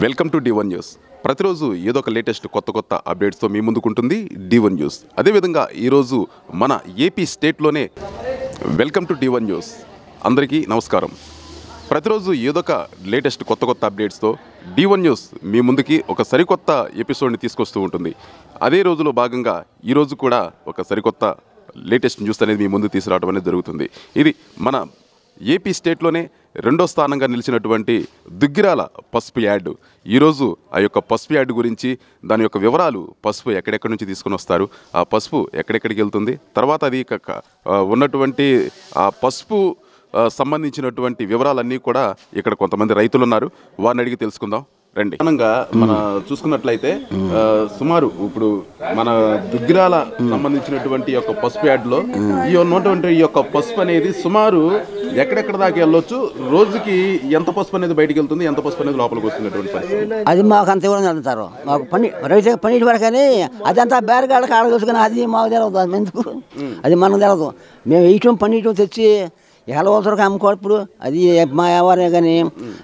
Welcome to D1 news. ప్రతిరోజు ఏదో ఒక లేటెస్ట్ కొత్త అప్డేట్స్తో మీ ముందుకుంటుంది D1 న్యూస్. అదేవిధంగా ఈరోజు మన ఏపీ స్టేట్లోనే వెల్కమ్ టు D1 న్యూస్. అందరికీ నమస్కారం. ప్రతిరోజు ఏదో ఒక లేటెస్ట్ కొత్త అప్డేట్స్తో D1 న్యూస్ మీ ముందుకి ఒక సరికొత్త ఎపిసోడ్ని తీసుకొస్తూ ఉంటుంది. అదే రోజులో భాగంగా ఈరోజు కూడా ఒక సరికొత్త లేటెస్ట్ న్యూస్ అనేది మీ ముందు తీసుకురావడం అనేది జరుగుతుంది. ఇది మన ఏపీ స్టేట్లోనే రెండో స్థానంగా నిలిచినటువంటి దుగ్గిరాల పసుపు యాడ్. ఈరోజు ఆ యొక్క పసుపు యాడ్ గురించి, దాని యొక్క వివరాలు, పసుపు ఎక్కడెక్కడి నుంచి తీసుకుని వస్తారు, ఆ పసుపు ఎక్కడెక్కడికి వెళ్తుంది, తర్వాత అది ఉన్నటువంటి ఆ పసుపు సంబంధించినటువంటి వివరాలన్నీ కూడా ఇక్కడ కొంతమంది రైతులు ఉన్నారు, వారిని అడిగి తెలుసుకుందాం రండి. ప్రధానంగా మన చూసుకున్నట్లయితే సుమారు ఇప్పుడు మన దుగ్గిరాల సంబంధించినటువంటి యొక్క పసుపు యాడ్లో ఈ ఉన్నటువంటి ఈ యొక్క పసుపు అనేది సుమారు ఎక్కడెక్కడ దాకా వెళ్ళొచ్చు, రోజుకి ఎంత పసుపు అనేది బయటకు వెళ్తుంది, ఎంత పసుపు అనేది లోపలికి వస్తున్నటువంటి పరిస్థితి అది మాకు అంత ఇవ్వడం అంటారు. మాకు పన్నీటి వరకు కానీ అదంతా బేరగాళ్ళకి ఆడ చూసుకుని అది మాకు తెలియదు. అది ఎందుకు అది మనకు తెలియదు. మేము వేయటం పన్నీటం తెచ్చి ఎలవసరకు అమ్ముకోప్పుడు అది మా వ్యవహారమే. కానీ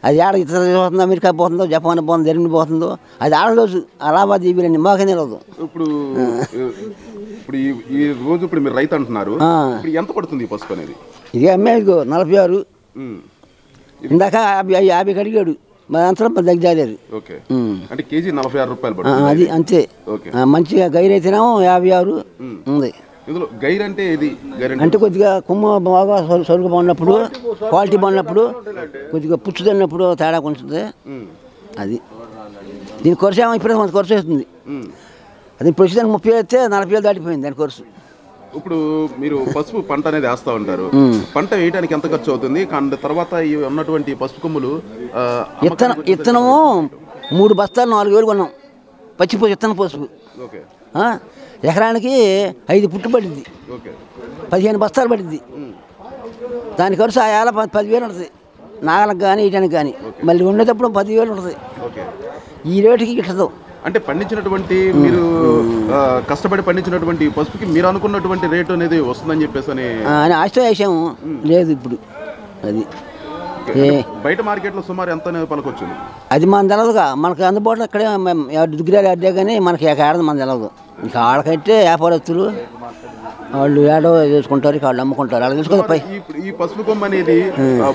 అది ఆడ ఇతర పోతుందో, అమెరికా పోతుందో, జపాన్ పోతుందో, జర్మనీ పోతుందో, అది ఆడలోజు అలాబాద్ ఇవి మాకే తెలియదు. ఇప్పుడు ఈ రోజు ఇప్పుడు మీరు రైతు అంటున్నారు, ఎంత పడుతుంది ఈ పసుపు అనేది? ఇది అమ్మేది 46, ఇందాక 50 అడిగాడు, మా అంతరం దగ్గర. అంటే కేజీ 46 రూపాయలు. అది అంతే. మంచిగా గైరైతేనేమో 56 ఉంది. గైర్ అంటే ఇది అంటే కొద్దిగా కొమ్మ బాగా సరుకు బాగున్నప్పుడు, క్వాలిటీ బాగున్నప్పుడు, కొద్దిగా పుచ్చు తిన్నప్పుడు తేడా కొంటుంది. అది దీని కొరస ఏమో ఇప్పుడు కొంత కొరస వస్తుంది. అది ఇప్పుడు వచ్చేదానికి 30 వేస్తే 40 దాటిపోయింది దాని కొరసు. ఇప్పుడు మీరు పసుపు పంట అనేది వేస్తూ ఉంటారు, పంట వేయడానికి ఎంత ఖర్చు అవుతుంది? తర్వాత ఉన్నటువంటి పసుపు కొమ్ములు ఇత్తనము 3 బస్తాలు 4,000 కొన్నాం. పచ్చిపోసి ఇత్తనం పసుపు ఎకరానికి 5 పుట్టు పడుద్ది, 15 బస్తాలు పడుద్ది. దాని ఖర్చు ఆ ఏళ్ళ 10,000 ఉంటుంది నాగలకు కానీ ఇటానికి కానీ. మళ్ళీ ఉండేటప్పుడు 10,000 ఉంటుంది. ఈ రేటుకి గిట్టదు. అంటే పండించినటువంటి మీరు కష్టపడి పండించినటువంటి పసుపుకి మీరు అనుకున్నటువంటి రేటు అనేది వస్తుందని చెప్పేసి అని ఆశతో వేసాము. లేదు ఇప్పుడు అది బయట మార్కెట్లో సుమారు ఎంత పలకొచ్చింది అది మన తెలదుగా. మనకు అందుబాటులో అక్కడే దుగ్గిరాలు అడ్డే కానీ మనకి ఏడాది మన తెలదు. ఇంకా వాళ్ళకైతే వ్యాపారస్తులు వాళ్ళు ఏడో చేసుకుంటారు, వాళ్ళు అమ్ముకుంటారు, వాళ్ళు తెలుసుకోవాలి. ఈ పసుపు కొమ్మ అనేది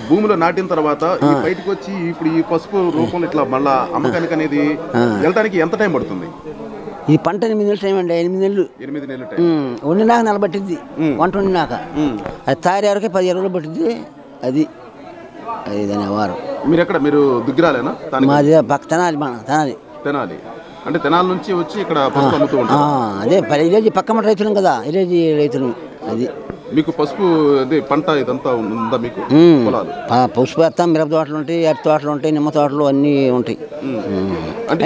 భూమిలో నాటిన తర్వాత బయటకు వచ్చి ఇప్పుడు ఈ పసుపు రూపంలో ఇట్లా మళ్ళా అమ్మకానికి అనేది వెళ్ళడానికి ఎంత టైం పడుతుంది? ఈ పంట 8 నెలలు టైం అండి. 8 నెలలు టైం. వండినాక నెల పట్టిద్ది. వంట వండినాక అది తయారీ 15 రోజులు పట్టిద్ది. అది దాని వారం. మీరు దుగ్గిరాలేనా? మాది పక్క తెనాలి. అంటే తెనాలి నుంచి వచ్చి ఇక్కడ పసుపు అమ్ముతూ ఉంటారు. అదే విలేజ్ పక్క రైతులు కదా, విలేజ్ రైతులు. అది మీకు పసుపు పంట ఇదంతా ఉందా మీకు? పసుపు వేస్తాం. మిరప తోటలు ఉంటాయి, అరటి తోటలు ఉంటాయి, నిమ్మ తోటలు అన్నీ ఉంటాయి.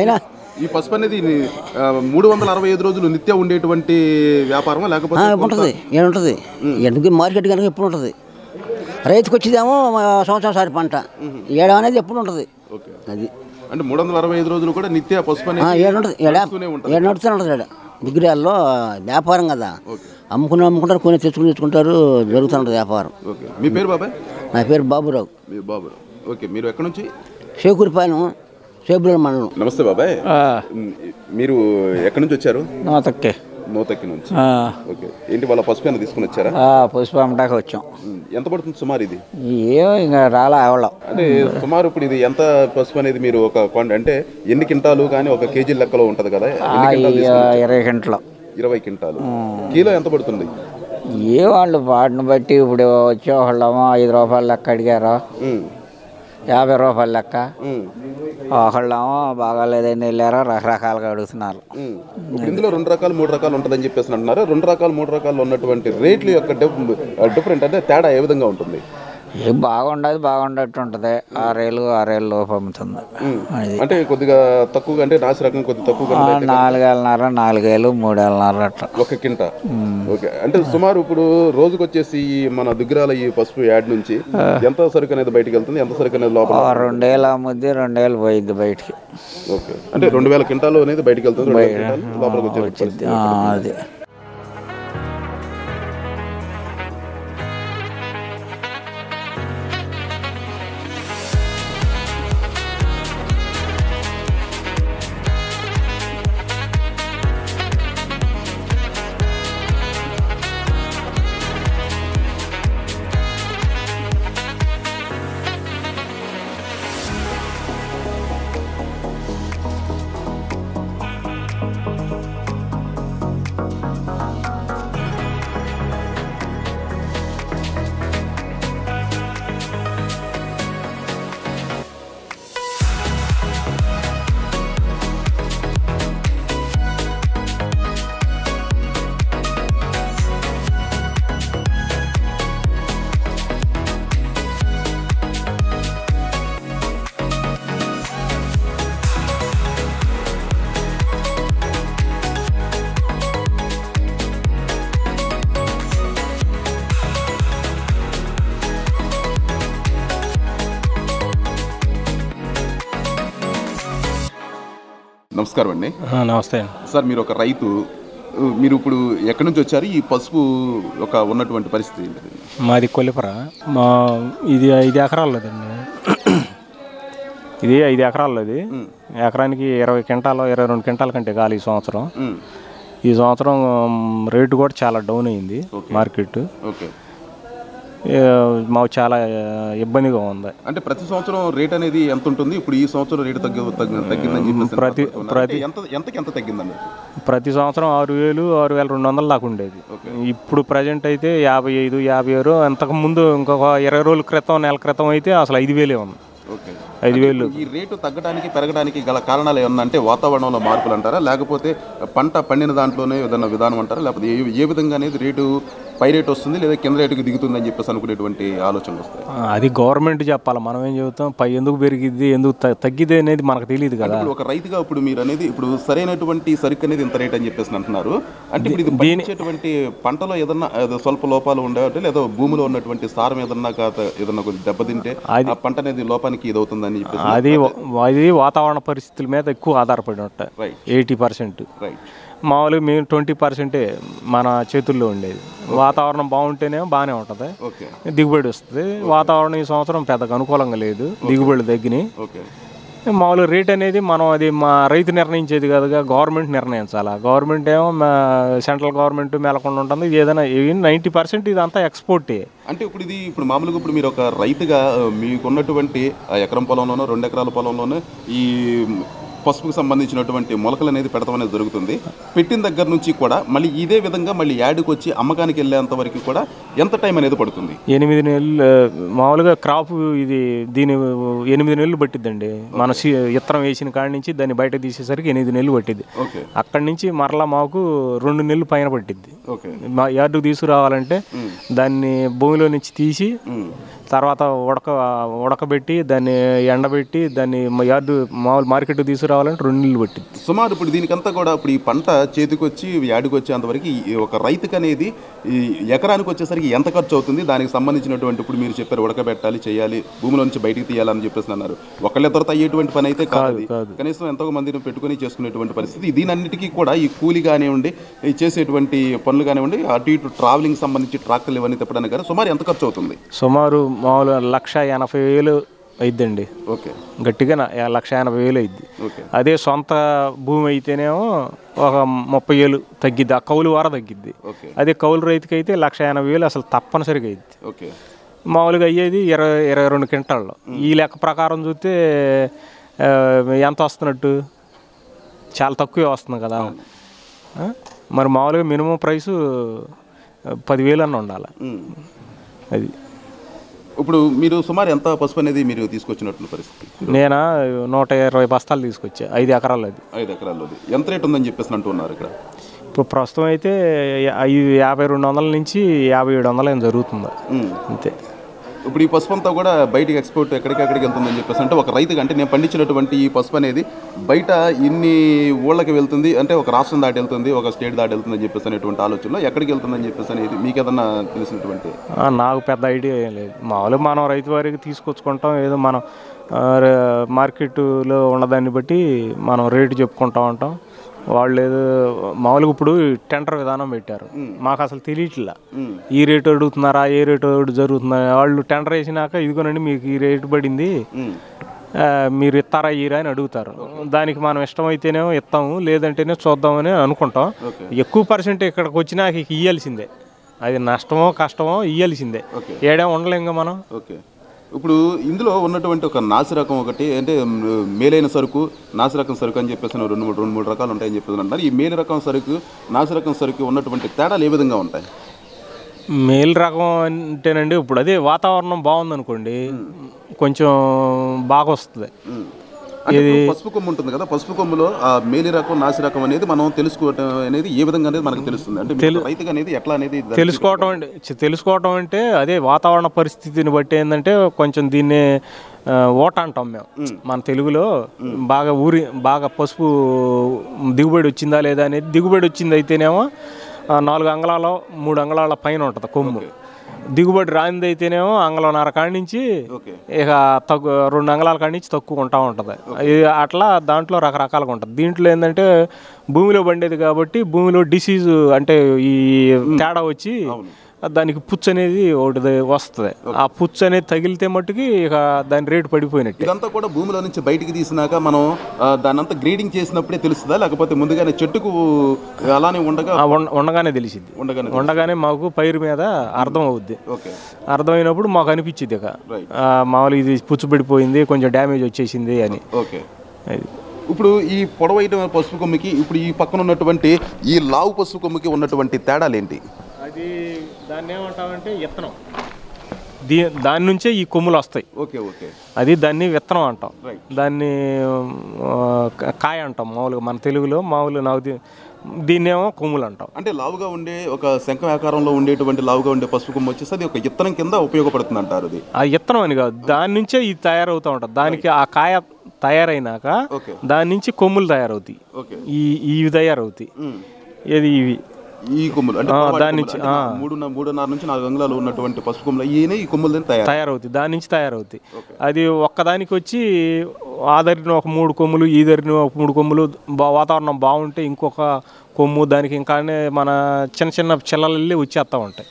అయినా ఈ పసుపు అనేది 365 రోజులు నిత్యం ఉండేటువంటి వ్యాపారమా లేకపోతే ఉంటుంది? ఏముంటుంది, ఎందుకు మార్కెట్ కనుక ఎప్పుడు ఉంటుంది. రైతుకు వచ్చేదేమో సంవత్సరం సారి పంట, ఏడం అనేది ఎప్పుడు ఉంటుంది. అది అంటే 365 రోజులు కూడా నిత్య పసుపు నడుస్తూనే ఉంటుంది. దుగ్గిరాల్లో వ్యాపారం కదా, అమ్ముకుంటారు, కొని తెచ్చుకుంటారు, జరుగుతూ ఉంటుంది వ్యాపారం. మీ పేరు బాబాయ్? నా పేరు బాబురావు. మీరు ఎక్కడి నుంచి? షేకూరిపాలెం, షేబురావు మండలం. నమస్తే బాబాయ్, మీరు ఎక్కడి నుంచి వచ్చారు? నోతక్కి నుంచి. ఏంటి వాళ్ళ పసుపు ఏమైనా తీసుకుని వచ్చారా? పసుపు అమ్మటాక వచ్చాం. ఎంత పడుతుంది సుమారు ఇది? ఏమో ఇంకా రాలా ఎవడం. అంటే సుమారు ఇప్పుడు ఇది ఎంత పసుపు అనేది మీరు ఒక అంటే ఎన్ని క్వింటాలు కానీ ఒక కేజీ లెక్కలో ఉంటది కదా? 20 క్వింటాలు. 20 క్వింటాలు. కిలో ఎంత పడుతుంది? వాళ్ళు వాటిని బట్టి ఇప్పుడు వచ్చేవాళ్ళేమో 5 రూపాయలు లెక్క అడిగారు, 50 రూపాయలు లెక్క. ఒకళ్ళేమో బాగాలేదని వెళ్ళారో రకరకాలుగా అడుగుతున్నారు. ఇందులో 2 రకాలు 3 రకాలు ఉంటుందని చెప్పేసి అంటున్నారు. 2 రకాలు 3 రకాలు ఉన్నటువంటి రేట్లు యొక్క డిఫరెంట్ అంటే తేడా ఏ విధంగా ఉంటుంది? ఏం బాగుండట్టు ఉంటుంది. 6 లోపు అమ్ముతుంది. అంటే కొద్దిగా తక్కువగా, అంటే నాసి రకం కొద్దిగా తక్కువగా 4,500, 4,000, 3,500 అట్లా ఒక కింటా. అంటే సుమారు ఇప్పుడు రోజుకి వచ్చేసి మన దుగ్గిరాల ఈ పసుపు యాడ్ నుంచి ఎంత సరుకు అనేది బయటకు వెళ్తుంది, ఎంత సరుకు అనేది లోపల? 2,000 అమ్ముద్ది, 2,000 పోయింది బయటికి. అంటే 2,000 క్వింటాలు అనేది బయటకు వెళ్తుంది, లోపలికి వచ్చేది. అది నమస్కారం అండి. నమస్తే అండి. సార్ మీరు ఒక రైతు, మీరు ఇప్పుడు ఎక్కడి నుంచి వచ్చారు? ఈ పసుపు ఉన్నటువంటి పరిస్థితి ఏంటిది? మాది కొల్లిపర. ఇది 5 ఎకరాలదండి. ఇది 5 ఎకరాలది. ఎకరానికి 20 క్వింటాలు 22 క్వింటాల కంటే కాదు ఈ సంవత్సరం. ఈ సంవత్సరం రేటు కూడా చాలా డౌన్ అయింది మార్కెట్. మాకు చాలా ఇబ్బందిగా ఉంది. అంటే ప్రతి సంవత్సరం రేట్ అనేది ఎంత ఉంటుంది? ఇప్పుడు ఈ సంవత్సరం రేటు తగ్గిందని ఎంత తగ్గిందండి? ప్రతి సంవత్సరం 6,000 6,200 దాకా ఉండేది. ఇప్పుడు ప్రజెంట్ అయితే 55 56. అంతకు ముందు ఇంకొక 20 రోజుల క్రితం నెల క్రితం అయితే అసలు 5,000 ఉంది. 5,000. ఈ రేటు తగ్గడానికి పెరగడానికి గల కారణాలు ఏమన్నా అంటే వాతావరణంలో మార్పులు అంటారా, లేకపోతే పంట పండిన దాంట్లోనే ఏదన్నా విధానం అంటారా, లేకపోతే ఏ విధంగా అనేది రేటు పై రేటు వస్తుంది లేదా కింద రేటుకి దిగుతుందని చెప్పేసి అనుకునేటువంటి ఆలోచనలు వస్తాయి? అది గవర్నమెంట్ చెప్పాలి, మనం ఏం చెబుతాం. పై ఎందుకు పెరిగిద్ది ఎందుకు తగ్గిద్ది అనేది మనకు తెలియదు కదా. ఒక రైతుగా ఇప్పుడు మీరు అనేది ఇప్పుడు సరైనటువంటి సరుకు అనేది ఇంత రేట్ అని చెప్పేసి అంటున్నారు. అంటే ఇప్పుడు ఇది పండించేటువంటి పంటలో ఏదన్నా స్వల్ప లోపాలు ఉండేవి లేదా భూమిలో ఉన్నటువంటి సారం ఏదన్నా కొంచెం దెబ్బతింటే ఆ పంట అనేది లోపానికి ఇది అవుతుందని చెప్పేసి అది వాతావరణ పరిస్థితుల మీద ఎక్కువ ఆధారపడి ఉంటాయి. 80%. మామూలుగా మేము 20% మన చేతుల్లో ఉండేది. వాతావరణం బాగుంటేనే బాగానే ఉంటుంది, దిగుబడి వస్తుంది. వాతావరణం ఈ సంవత్సరం పెద్దగా అనుకూలంగా లేదు, దిగుబడి తగ్గినాయి. మామూలుగా రేట్ అనేది మనం అది మా రైతు నిర్ణయించేది కాదుగా, గవర్నమెంట్ నిర్ణయించాలి. గవర్నమెంట్ ఏమో సెంట్రల్ గవర్నమెంట్ మేలకుండా ఉంటుంది. ఏదైనా 90% ఇదంతా ఎక్స్పోర్టే. అంటే ఇప్పుడు మామూలుగా ఇప్పుడు మీరు ఒక రైతుగా మీకున్నటువంటి ఎకరం పొలంలోనో 2 ఎకరాల పొలంలోనో ఈ పసుపుకు సంబంధించినటువంటి మొలకలు అనేది పెడతాం అనేది జరుగుతుంది. పెట్టిన దగ్గర నుంచి కూడా మళ్ళీ ఇదే విధంగా మళ్ళీ యాడ్కి వచ్చి అమ్మకానికి వెళ్ళేంత వరకు కూడా ఎంత టైం అనేది పడుతుంది? 8 నెలలు మామూలుగా క్రాప్. దీని 8 నెలలు పట్టిద్దండి. మన ఇత్తనం వేసిన కాడి నుంచి దాన్ని బయట తీసేసరికి 8 నెలలు పట్టిద్ది. అక్కడి నుంచి మరలా మాకు 2 నెలలు పైన పట్టిద్ది. మా యార్డుకు తీసుకురావాలంటే దాన్ని భూమిలో నుంచి తీసి తర్వాత ఉడకబెట్టి దాన్ని ఎండబెట్టి దాన్ని యార్డు మామూలు మార్కెట్కి తీసుకురావాలంటే 2 నెలలు పట్టింది సుమారు. ఇప్పుడు దీనికంతా కూడా ఇప్పుడు ఈ పంట చేతికి వచ్చి యార్డుకి వచ్చేంతవరకు ఒక రైతుకి అనేది ఈ ఎకరానికి వచ్చేసరికి ఎంత ఖర్చు అవుతుంది? దానికి సంబంధించినటువంటి ఇప్పుడు మీరు చెప్పారు ఉడకబెట్టాలి, చేయాలి, భూమిలో నుంచి బయటికి తీయాలని చెప్పేసి అన్నారు. ఒకళ్ళిద్దరితో అయ్యేటువంటి పని అయితే కాదు. కనీసం ఎంతో మందిని పెట్టుకుని చేసుకునేటువంటి పరిస్థితి. దీనన్నిటికీ కూడా ఈ కూలి కానివ్వండి, చేసేటువంటి పనులు కానివ్వండి, అటు ఇటు ట్రావెలింగ్ సంబంధించి ట్రాక్టర్లు ఇవన్నీ తిప్పడానికి కానీ సుమారు ఎంత ఖర్చు అవుతుంది? సుమారు మామూలు 1,80,000 అయిద్దండి. గట్టిగా 1,80,000 అయింది. అదే సొంత భూమి అయితేనేమో ఒక 30,000 తగ్గిద్ది, ఆ కౌలు వార తగ్గిద్ది. అదే కౌలు రైతుకి అయితే 1,80,000 అసలు తప్పనిసరిగా అయింది. మామూలుగా అయ్యేది 22 క్వింటాల్లో. ఈ లెక్క ప్రకారం చూస్తే ఎంత వస్తున్నట్టు? చాలా తక్కువే వస్తుంది కదా. మరి మామూలుగా మినిమం ప్రైసు 10,000 అన్న ఉండాలి. అది ఇప్పుడు మీరు సుమారు ఎంత పసుపు అనేది మీరు తీసుకొచ్చినట్లు పరిస్థితి? నేను 120 బస్తాలు తీసుకొచ్చా. 5 ఎకరాలు. అది 5 ఎకరాల్లో ఎంత రేట్ ఉందని చెప్పేసి అంటున్నారు ఇక్కడ? ఇప్పుడు ప్రస్తుతం అయితే 5200 నుంచి 5700 ఏం జరుగుతుంది అంతే. ఇప్పుడు ఈ పసుపు అంతా కూడా బయటికి ఎక్స్పోర్ట్ ఎక్కడికి వెళ్తుందని చెప్పేసి అంటే ఒక రైతుగా అంటే నేను పండించినటువంటి ఈ పసుపు అనేది బయట ఇన్ని ఊళ్ళకి వెళ్తుంది అంటే ఒక రాష్ట్రం దాటి వెళ్తుంది, ఒక స్టేట్ దాటి వెళ్తుందని చెప్పేసి అనేటువంటి ఆలోచనలో ఎక్కడికి వెళ్తుందని చెప్పేసి అనేది మీకు ఏదన్నా తెలిసినటువంటి? నాకు పెద్ద ఐడియా ఏం లేదు. మామూలుగా మనం రైతు వారికి తీసుకొచ్చుకుంటాం. ఏదో మనం మార్కెట్లో ఉన్నదాన్ని బట్టి మనం రేటు చెప్పుకుంటూ ఉంటాం. వాళ్ళు ఏదో మామూలుగా ఇప్పుడు టెండర్ విధానం పెట్టారు. మాకు అసలు తెలియట్లా ఈ రేటు అడుగుతున్నారా, ఏ రేటు జరుగుతుందా. వాళ్ళు టెండర్ వేసినాక ఇదిగోనండి మీకు ఈ రేటు పడింది, మీరు ఇస్తారా ఈరా అని అడుగుతారు. దానికి మనం ఇష్టమైతేనేమో ఇస్తాము, లేదంటేనే చూద్దామని అనుకుంటాం. ఎక్కువ పర్సెంట్ ఇక్కడికి వచ్చినాక ఇయ్యాల్సిందే. అది నష్టమో కష్టమో ఇయ్యాల్సిందే. ఏడేమో ఉండలేంగా మనం. ఇప్పుడు ఇందులో ఉన్నటువంటి ఒక నాసిరకం ఒకటి అంటే మేలైన సరుకు, నాసిరకం సరుకు అని చెప్పేసి 2-3 రకాలు ఉంటాయని చెప్పేసి అంటారు. ఈ మేలు రకం సరుకు, నాసిరకం సరుకు ఉన్నటువంటి తేడాలు ఏ విధంగా ఉంటాయి? మేలు రకం అంటేనండి ఇప్పుడు అదే వాతావరణం బాగుందనుకోండి కొంచెం బాగా వస్తుంది. పసుపు కొమ్ము ఉంటుంది కదా, పసుపు కొమ్ములో ఆ మేలి రకం, నాసి రకం అనేది మనం తెలుసుకోవటం అనేది ఏ విధంగా అనేది మనకు తెలుస్తుంది? అంటే రైతుగా అనేది ఎట్లా అనేది తెలుసుకోవటం అంటే అదే వాతావరణ పరిస్థితిని బట్టి ఏంటంటే కొంచెం దీన్ని ఓట అంటాం మేము మన తెలుగులో. బాగా పసుపు దిగుబడి వచ్చిందా లేదా అనేది. దిగుబడి వచ్చింది అయితేనేమో 4 అంగుళాలు 3 అంగుళాల పైన ఉంటుంది కొమ్ము. దిగుబడి రానిది అయితేనేమో అంగళంన్నర కాడి నుంచి ఇక 2 అంగళాల కాడి నుంచి తక్కువ ఉంటా ఉంటుంది. అట్లా దాంట్లో రకరకాలుగా ఉంటుంది. దీంట్లో ఏంటంటే భూమిలో పండేది కాబట్టి భూమిలో డిసీజ్ అంటే ఈ తేడా వచ్చి దానికి పుచ్చు అనేది ఒకటి వస్తుంది. ఆ పుచ్చు అనేది తగిలితే మట్టుకి ఇక దాని రేటు పడిపోయినట్టు. ఇదంతా కూడా భూమిలో నుంచి బయటికి తీసినాక మనం దాన్ని అంతా గ్రేడింగ్ చేసినప్పుడే తెలుస్తుందా, లేకపోతే ముందుగానే చెట్టుకు అలానే ఉండగానే తెలిసిద్ది. ఉండగానే మాకు పైరు మీద అర్థం అవుద్ది. అర్థమైనప్పుడు మాకు అనిపించింది ఇక మామూలు ఇది పుచ్చు పడిపోయింది, కొంచెం డ్యామేజ్ వచ్చేసింది అని. ఇప్పుడు ఈ పొడవైన పసుపు కొమ్మికి ఇప్పుడు ఈ పక్కన ఉన్నటువంటి ఈ లావు పసుపు కొమ్మికి ఉన్నటువంటి తేడాలు ఏంటి? అది దాన్ని ఏమంటామంటే విత్తనం. దాని నుంచే ఈ కొమ్ములు వస్తాయి. అది దాన్ని విత్తనం అంటాం. దాన్ని కాయ అంటాం మామూలుగా, మన తెలుగులో మామూలు నాకు దీన్నేమో కొమ్ములు అంటాం. అంటే లావుగా ఉండే ఒక శంఖ ఆకారంలో ఉండేటువంటి లావుగా ఉండే పసుపు కొమ్ము వచ్చేసి అది ఒక విత్తనం కింద ఉపయోగపడుతుంది అంటారు. అది ఆ విత్తనం అని కాదు, దాని నుంచే ఇది తయారవుతూ ఉంటుంది. దానికి ఆ కాయ తయారైనాక దాని నుంచి కొమ్ములు తయారవుతాయి. ఇవి తయారవుతాయి. ఏది ఇవి ఈ కొమ్ములు అంటే దాని నుంచి 3.5 నుంచి 4 అంగుళాలు ఉన్నటువంటి పసుపు కొమ్ములు ఈ కొమ్ములు తయారవుతాయి. దాని నుంచి తయారవుతాయి. అది ఒక్కదానికి వచ్చి ఆదరిన ఒక 3 కొమ్ములు, ఈ దరిన ఒక 3 కొమ్ములు, వాతావరణం బాగుంటే ఇంకొక కొమ్ము, దానికి ఇంకానే మన చిన్న చిన్న చిల్లలు వెళ్ళి వచ్చేస్తూ ఉంటాయి.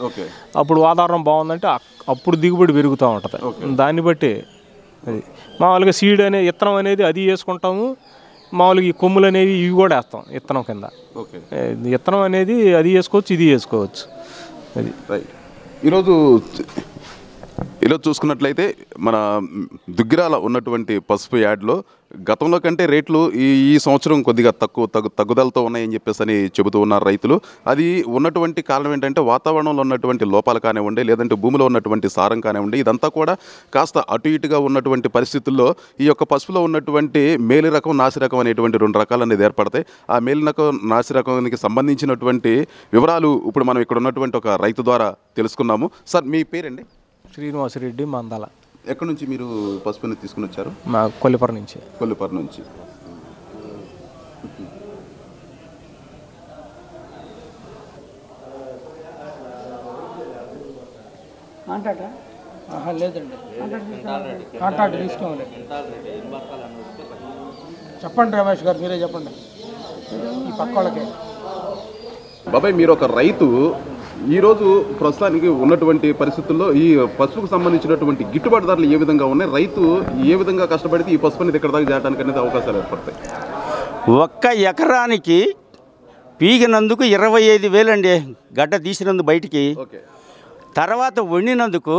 అప్పుడు వాతావరణం బాగుందంటే అప్పుడు దిగుబడి పెరుగుతూ ఉంటుంది. దాన్ని బట్టి అది మామూలుగా సీడ్ అనే విత్తనం అనేది అది వేసుకుంటాము. మామూలుగా ఈ కొమ్ములు అనేవి ఇవి కూడా వేస్తాం విత్తనం కింద. విత్తనం అనేది అది వేసుకోవచ్చు, ఇది వేసుకోవచ్చు. అది ఈరోజు చూసుకున్నట్లయితే మన దుగ్గిరాల ఉన్నటువంటి పసుపు యార్డ్లో గతంలో కంటే రేట్లు ఈ సంవత్సరం కొద్దిగా తగ్గుదలతో ఉన్నాయని చెప్పేసి అని చెబుతూ ఉన్నారు రైతులు. అది ఉన్నటువంటి కారణం ఏంటంటే వాతావరణంలో ఉన్నటువంటి లోపాలు కానివ్వండి, లేదంటే భూమిలో ఉన్నటువంటి సారం కానివ్వండి, ఇదంతా కూడా కాస్త అటు ఇటుగా ఉన్నటువంటి పరిస్థితుల్లో ఈ యొక్క పసుపులో ఉన్నటువంటి మేలు రకం, నాసి రకం అనేటువంటి 2 రకాలు అనేది ఏర్పడతాయి. ఆ మేలు రకం, నాసి రకానికి సంబంధించినటువంటి వివరాలు ఇప్పుడు మనం ఇక్కడ ఉన్నటువంటి ఒక రైతు ద్వారా తెలుసుకున్నాము. సార్, మీ పేరండి? శ్రీనివాసరెడ్డి, మందాల. ఎక్కడి నుంచి మీరు పసుపుని తీసుకుని వచ్చారు? మా కొల్లిపర నుంచి. లేదండి, కాంట్రాక్ట్ తీసుకోవాలి. చెప్పండి రమేష్ గారు, మీరే చెప్పండి ఈ పక్క వాళ్ళకి. బాబాయ్, మీరు ఒక రైతు. ఈరోజు ప్రస్తుతానికి ఉన్నటువంటి పరిస్థితుల్లో ఈ పసుపుకు సంబంధించినటువంటి గిట్టుబాటు ధరలు ఏ విధంగా ఉన్నాయి, రైతు ఏ విధంగా కష్టపడితే ఈ పసుపు అనేది ఇక్కడ దాకా చేయడానికి అనేది అవకాశాలు ఏర్పడతాయి? ఒక్క ఎకరానికి పీగినందుకు 25,000 అండి. గడ్డ తీసినందుకు బయటికి, తర్వాత వండినందుకు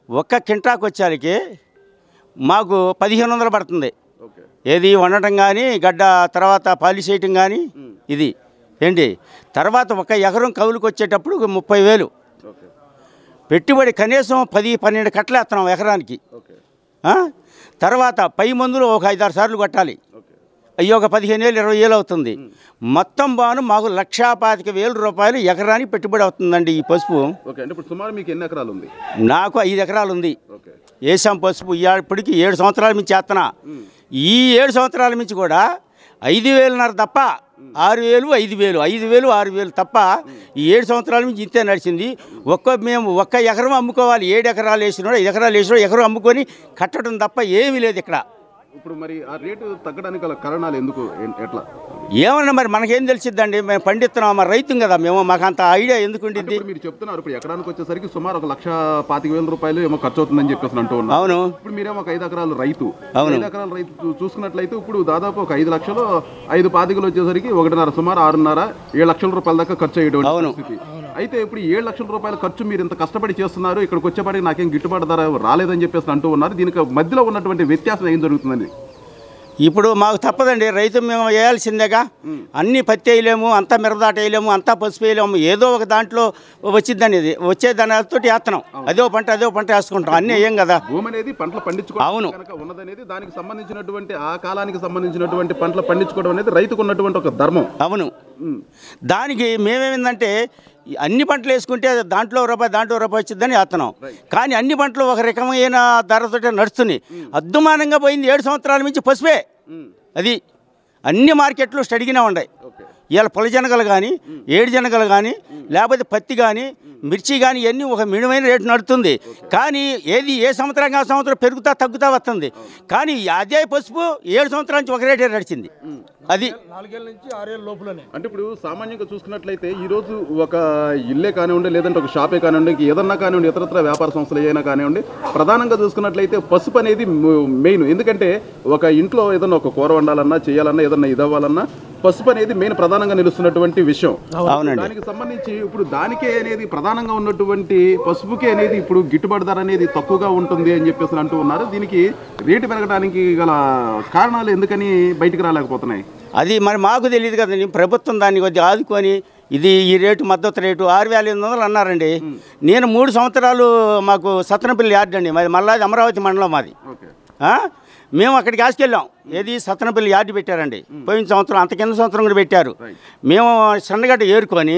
ఒక్క కింటాకు వచ్చారికి మాకు 1,500 పడుతుంది. ఏది వండటం కానీ, గడ్డ తర్వాత పాలిష్ చేయటం కానీ. ఇది ఏంటి తర్వాత ఒక ఎకరం కవులకు వచ్చేటప్పుడు 30,000 పెట్టుబడి, కనీసం 10-12 కట్టలు వేస్తున్నాం ఎకరానికి. తర్వాత పై మందులు ఒక 5-6 సార్లు కొట్టాలి. అయ్యో ఒక 15,000-20,000 అవుతుంది. మొత్తం బాను మాకు 1,25,000 రూపాయలు ఎకరానికి పెట్టుబడి అవుతుందండి ఈ పసుపు. నాకు 5 ఎకరాలు ఉంది. వేసాం పసుపు. ఇప్పటికి 7 సంవత్సరాల నుంచి చేస్తున్నా. ఈ 7 సంవత్సరాల నుంచి కూడా 5,500 తప్ప 6,000, 5,000, 5,000, 6,000 తప్ప ఈ 7 సంవత్సరాల నుంచి ఇంతే నడిచింది. మేము ఒక్క ఎకరం అమ్ముకోవాలి. 7 ఎకరాలు వేసినాడు, 5 ఎకరాలు వేసినాడు, ఎకరం అమ్ముకొని కట్టడం తప్ప ఏమీ లేదు ఇక్కడ. ఇప్పుడు మరి ఆ రేటు తగ్గడానికి గల కారణాలు ఎందుకు, ఎట్లా? ఏమన్నా మరి మనకేం తెలిసిద్దండి, మేము పండిస్తున్నాం, మా రైతు కదా మేము, మాకు అంత ఐడియా ఎందుకు ఉండిద్ది? మీరు చెప్తున్నారు ఇప్పుడు ఎకరానికి వచ్చేసరికి సుమారు 1,25,000 రూపాయలు ఏమో ఖర్చు అవుతుందని చెప్పేసి అంటూ ఉన్నారు. అవును. ఇప్పుడు మీరేమో ఒక 5 ఎకరాలు రైతు. 5 ఎకరాల రైతు చూసుకున్నట్లయితే ఇప్పుడు దాదాపు ఒక 5 లక్షలు 5 పాతికలు వచ్చేసరికి 1.5 సుమారు 6.5-7 లక్షల రూపాయల దాకా ఖర్చు అయ్యేటువంటి పరిస్థితి. అయితే ఇప్పుడు 7 లక్షల రూపాయల ఖర్చు మీరు ఇంత కష్టపడి చేస్తున్నారు, ఇక్కడికి వచ్చేపాటికి నాకేం గిట్టుబాటు ధర రాలేదని చెప్పేసి అంటూ ఉన్నారు. దీనికి మధ్యలో ఉన్నటువంటి వ్యత్యాసం ఏం జరుగుతుందండి? ఇప్పుడు మాకు తప్పదండి, రైతు మేము వేయాల్సిందేగా. అన్ని పత్తి వేయలేము, అంతా మిరదాట వేయలేము, అంతా పసుపు వేయలేము. ఏదో ఒక దాంట్లో వచ్చిద్దని, ఇది వచ్చే దానితో వేస్తున్నాం. అదో పంట వేసుకుంటాం, అన్నీ వేయం కదా. భూమి అనేది పంటలు పండించుకోవడం అవును ఉన్నదనేది, దానికి సంబంధించినటువంటి ఆ కాలానికి సంబంధించినటువంటి పంటలు పండించుకోవడం అనేది రైతుకు ఉన్నటువంటి ఒక ధర్మం. అవును. దానికి మేమేమిందంటే అన్ని పంటలు వేసుకుంటే దాంట్లో రూపాయి వచ్చిందని వేస్తున్నాం. కానీ అన్ని పంటలు ఒక రకమైన ధరతో నడుస్తున్నాయి. అద్దుమానంగా పోయింది 7 సంవత్సరాల నుంచి పసుపే. అది అన్ని మార్కెట్లు స్టడీగానే ఉన్నాయి. ఇవాళ పొల జనగలు కానీ ఏడు జనగలు కానీ లేకపోతే పత్తి కానీ మిర్చి కానీ ఇవన్నీ ఒక మిడమైన రేటు నడుతుంది. కానీ ఏది ఏ సంవత్సరంగా ఆ సంవత్సరం పెరుగుతా తగ్గుతా వస్తుంది. కానీ అదే పసుపు 7 సంవత్సరాల నుంచి ఒక రేటే నడిచింది. అది 4 ఏళ్ళ నుంచి 6 ఏళ్ళ లోపలనే. అంటే ఇప్పుడు సామాన్యంగా చూసుకున్నట్లయితే ఈరోజు ఒక ఇల్లే కానివ్వండి, లేదంటే ఒక షాపే కానివ్వండి, ఏదన్నా కానివ్వండి, ఇతరత్ర వ్యాపార సంస్థలు ఏదైనా కానివ్వండి, ప్రధానంగా చూసుకున్నట్లయితే పసుపు అనేది మెయిన్. ఎందుకంటే ఒక ఇంట్లో ఏదన్నా ఒక కూర వండాలన్నా, చేయాలన్నా, ఏదన్నా ఇదవ్వాలన్నా పసుపు అనేది మెయిన్ ప్రధానంగా నిలుస్తున్నటువంటి విషయం. దానికి సంబంధించి ఇప్పుడు దానికే అనేది ప్రధానంగా ఉన్నటువంటి పసుపుకే అనేది ఇప్పుడు గిట్టుబాటు ధర అనేది తక్కువగా ఉంటుంది అని చెప్పేసి అంటూ ఉన్నారు. దీనికి రేటు పెరగడానికి గల కారణాలు ఎందుకని బయటకు రాలేకపోతున్నాయి? అది మరి మాకు తెలియదు కదండి. ప్రభుత్వం దాన్ని కొద్దిగా ఆదుకొని ఇది ఈ రేటు మద్దతు రేటు 6,800 అన్నారండి. నేను 3 సంవత్సరాలు మాకు సత్తనపల్లి యార్డ్ అండి, మాది మళ్ళీ అమరావతి మండలం మాది. మేము అక్కడికి ఆసుకెళ్ళాం. ఏది సత్తనపల్లి యార్డు పెట్టారండి పోయిన సంవత్సరం, అంత కింద సంవత్సరం కూడా పెట్టారు. మేము సన్నగడ్డ ఏరుకొని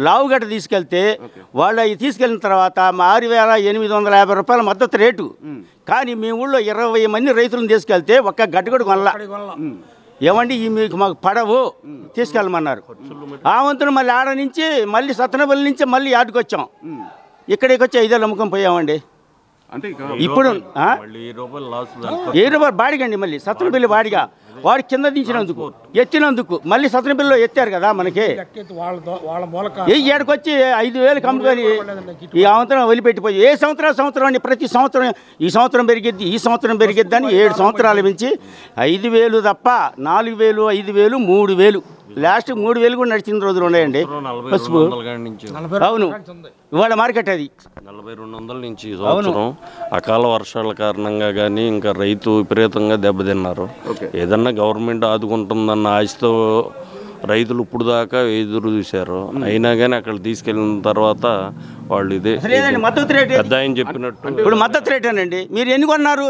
లావుగడ్డ తీసుకెళ్తే వాళ్ళు అవి తీసుకెళ్ళిన తర్వాత 6,850 రూపాయల మద్దతు రేటు. కానీ మీ ఊళ్ళో 20 మంది రైతులను తీసుకెళ్తే ఒక్క గడ్డ కూడా కొనలా. ఏమండి ఈ మీకు మాకు పడవు తీసుకెళ్ళమన్నారు. ఆ వంతున మళ్ళీ ఆడ నుంచి మళ్ళీ సత్తనపల్లి నుంచి మళ్ళీ యార్డుకి వచ్చాం. ఇక్కడికి వచ్చి 5 ఏళ్ళు అమ్ముకొని పోయామండి. అంటే ఇప్పుడు 7 రూపాయలు బాడిగండి. మళ్ళీ సత్తనపల్లి బాడిగా వాడు కింద దించినందుకు ఎత్తినందుకు మళ్ళీ సత్తనపల్లిలో ఎత్తారు కదా మనకి. ఈ ఏడకొచ్చి 5,000 కమ్ముకొని ఈ సంవత్సరం వదిలిపెట్టిపోయి ఏ సంవత్సరం అండి ప్రతి సంవత్సరం ఈ సంవత్సరం పెరిగిద్ది, ఈ సంవత్సరం పెరిగిద్ది అని 7 సంవత్సరాల నుంచి 5,000 తప్ప 4,000, 5,000, 3,000 లాస్ట్ 3,000 కూడా నడిచిన రోజులు ఉన్నాయండి పసుపు. అవును ఇవాళ మార్కెట్ అది 40-200 నుంచి సంవత్సరం అకాల వర్షాల కారణంగా కానీ ఇంకా రైతు విపరీతంగా దెబ్బతిన్నారు. ఏదన్నా గవర్నమెంట్ ఆదుకుంటుందన్న ఆశతో రైతులు ఇప్పుడు దాకా ఎదురు చూశారు. అయినా కానీ అక్కడ తీసుకెళ్ళిన తర్వాత వాళ్ళు ఇదే మద్దతు రేట్ పెద్ద ఆయన చెప్పినట్టు ఇప్పుడు మద్దతు రేటేనండి. మీరు ఎన్ని కొన్నారు?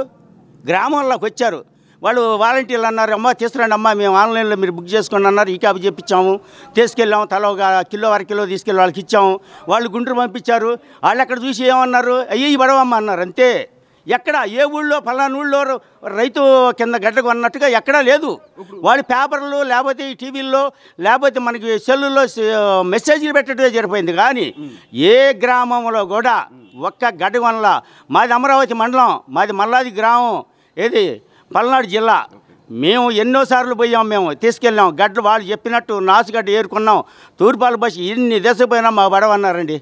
గ్రామంలోకి వచ్చారు వాళ్ళు వాలంటీర్లు అన్నారు, అమ్మ తీసుకురండి అమ్మ మేము ఆన్లైన్లో మీరు బుక్ చేసుకోండి అన్నారు. ఈ క్యాబ్ చెప్పించాము, తీసుకెళ్ళాము, తల ఒక కిలో 1/2 కిలో తీసుకెళ్ళి వాళ్ళకి ఇచ్చాము. వాళ్ళు గుంటూరు పంపించారు. వాళ్ళు అక్కడ చూసి ఏమన్నారు, అయ్యి పడవమ్మ అన్నారు. అంతే. ఎక్కడ ఏ ఊళ్ళో ఫలానా ఊళ్ళో రైతు కింద గడ్డకు అన్నట్టుగా ఎక్కడా లేదు. వాళ్ళు పేపర్లు లేకపోతే ఈ టీవీల్లో లేకపోతే మనకి సెల్లుల్లో మెసేజ్లు పెట్టడమే జరిపోయింది. కానీ ఏ గ్రామంలో కూడా ఒక్క గడ్డ కొనలా. మాది అమరావతి మండలం, మాది మల్లాది గ్రామం, ఏది పల్నాడు జిల్లా. మేము ఎన్నోసార్లు పోయాం, మేము తీసుకెళ్ళాం గడ్డలు. వాళ్ళు చెప్పినట్టు నాసుగడ్డ ఏరుకున్నాం. తూర్పాల బస్సు ఇన్ని దశపోయినా మా బడవన్నారండి.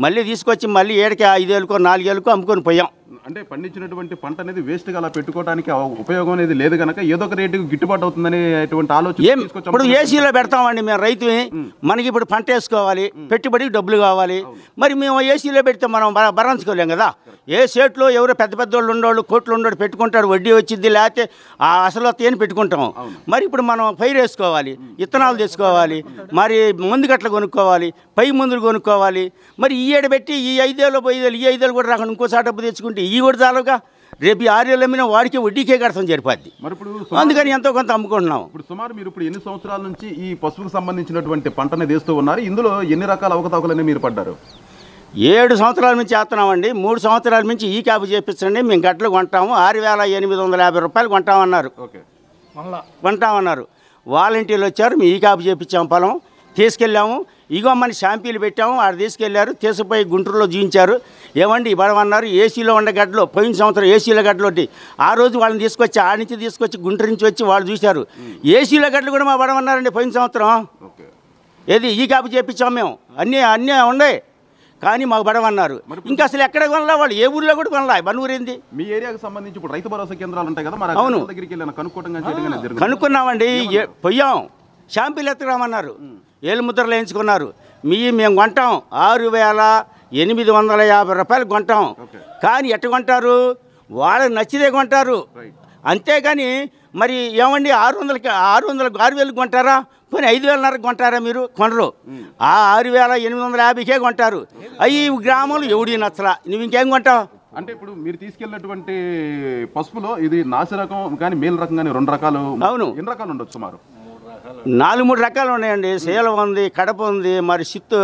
మళ్ళీ తీసుకొచ్చి మళ్ళీ 7కి 5,000కో 4,000కో అమ్ముకొని పోయాం. అంటే పండించినటువంటి పంట అనేది వేస్ట్గా అలా పెట్టుకోవడానికి ఉపయోగం అనేది లేదు కనుక ఏదో ఒక రేటుకి గిట్టుబాటు అవుతుందనేటువంటి ఆలోచన. ఇప్పుడు ఏసీలో పెడతామండి మేము రైతుని. మనకి ఇప్పుడు పంట వేసుకోవాలి, పెట్టుబడికి డబ్బులు కావాలి. మరి మేము ఏసీలో పెడితే మనం భరించుకోలేం కదా. ఏ స్టేట్లో ఎవరో పెద్ద పెద్ద వాళ్ళు ఉండేవాళ్ళు కోట్లు ఉండేవాడు పెట్టుకుంటాడు, వడ్డీ వచ్చింది, లేకపోతే అసలు వస్తాయని పెట్టుకుంటాం. మరి ఇప్పుడు మనం పైరు వేసుకోవాలి, విత్తనాలు తెచ్చుకోవాలి, మరి ముందు గట్ల కొనుక్కోవాలి, పై మందులు కొనుక్కోవాలి. మరి ఈ ఏడు పెట్టి ఈ 5,000 5,000 ఈ 5,000 కూడా రాకుండా ఇంకోసారి డబ్బు తెచ్చుకుంటే ఈ కూడా చాలుగా. రేపు 6 ఏళ్ళు అమ్మినా వాడికి వడ్డీకే కడతాం సరిపోద్ది. అందుకని ఎంతో కొంత అమ్ముకుంటున్నాం. ఇప్పుడు సుమారు మీరు ఇప్పుడు ఎన్ని సంవత్సరాల నుంచి ఈ పసుపుకు సంబంధించినటువంటి పంటనే వేస్తూ ఉన్నారు? ఇందులో ఎన్ని రకాల అవకతవకలన్నీ మీరు పడ్డారు? 7 సంవత్సరాల నుంచి చేస్తున్నామండి. 3 సంవత్సరాల నుంచి ఈ క్యాబ్ చేపించండి మేము గట్లు కొంటాము, 6,850 రూపాయలు కొంటామన్నారు. కొంటామన్నారు. వాలంటీర్లు వచ్చారు, మేము ఈ క్యాబ్ చేపించాము, పొలం తీసుకెళ్ళాము. ఇగో మన షాంపీలు పెట్టాము, ఆడ తీసుకెళ్లారు, తీసుకుపోయి గుంటూరులో చూపించారు. ఏమండి ఇవ్వమన్నారు. ఏసీలో ఉండే గడ్డలో పోయిన సంవత్సరం ఏసీలో గడ్డలోటి ఆ రోజు వాళ్ళని తీసుకొచ్చి ఆడ నుంచి తీసుకొచ్చి గుంటూరు నుంచి వచ్చి వాళ్ళు చూశారు. ఏసీలో గడ్డలు కూడా మా పడమన్నారండి పోయిన సంవత్సరం. ఏది ఈ క్యాబ్ చేపించాము మేము, అన్నీ ఉండే కానీ మాకు పడమన్నారు. ఇంకా అసలు ఎక్కడ కొనలా, వాళ్ళు ఏ ఊళ్ళో కూడా కొనలా. బనూరింది. మీ ఏరియాకి సంబంధించి ఇప్పుడు రైతు భరోసా కేంద్రాలు ఉంటాయి కదా, మరి అవును కనుక్కున్నామండి. పోయాం, షాంపీలు ఎత్తరామన్నారు, ఏళ్ళు ముద్రలు వేయించుకున్నారు. మేము కొంటాం 6,850 రూపాయలు కొంటాం. కానీ ఎట్ట కొంటారు, వాళ్ళకి నచ్చితే కొంటారు. అంతేగాని మరి ఏమండి 6,000 కొంటారా, పోనీ 5,000 కొంటారా? మీరు కొనరు. ఆ 6,850కే కొంటారు. అవి గ్రామంలో ఎవడి నచ్చలా, నువ్వు ఇంకేం కొంటావు? అంటే ఇప్పుడు మీరు తీసుకెళ్ళినటువంటి పసుపులో ఇది నాసి రకం కానీ మేలు రకం కానీ 2 రకాలు. అవును. ఎన్ని రకాలు ఉండొచ్చు? సుమారు 4-3 రకాలు ఉన్నాయండి. సేలం ఉంది, కడప ఉంది, మరి చిత్తు,